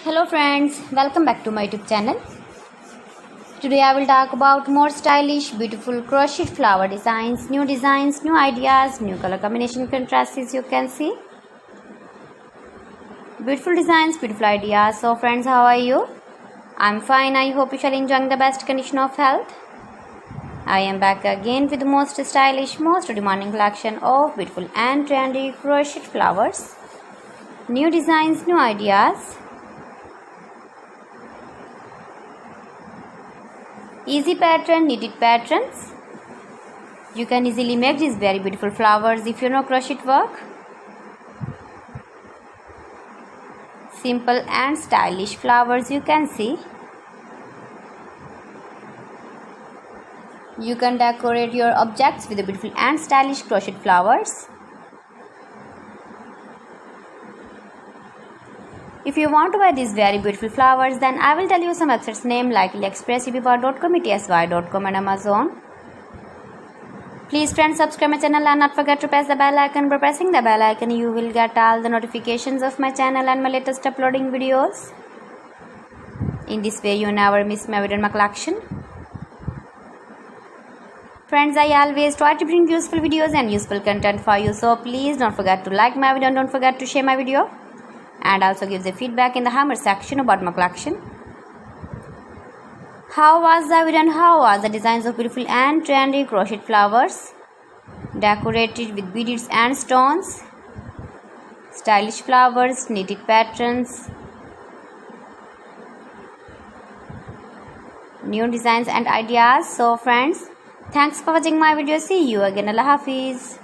Hello friends, welcome back to my YouTube channel. Today I will talk about more stylish, beautiful crocheted flower designs, new ideas, new color combination contrasts as you can see. Beautiful designs, beautiful ideas. So friends, how are you? I'm fine. I hope you shall enjoying the best condition of health. I am back again with the most stylish, most demanding collection of beautiful and trendy crocheted flowers. New designs, new ideas. Easy pattern, knitted patterns. You can easily make these very beautiful flowers if you know crochet work. Simple and stylish flowers you can see. You can decorate your objects with the beautiful and stylish crochet flowers. If you want to buy these very beautiful flowers, then I will tell you some websites name like AliExpress, etsy.com and Amazon. Please friends, subscribe my channel and not forget to press the bell icon. By pressing the bell icon, you will get all the notifications of my channel and my latest uploading videos. In this way, you never miss my video in my collection. Friends, I always try to bring useful videos and useful content for you. So please don't forget to like my video and don't forget to share my video. And also give the feedback in the comment section about my collection. How was the video and how was the designs of beautiful and trendy crochet flowers decorated with beads and stones, stylish flowers, knitted patterns, new designs and ideas. So friends, thanks for watching my video. See you again. Allah Hafiz.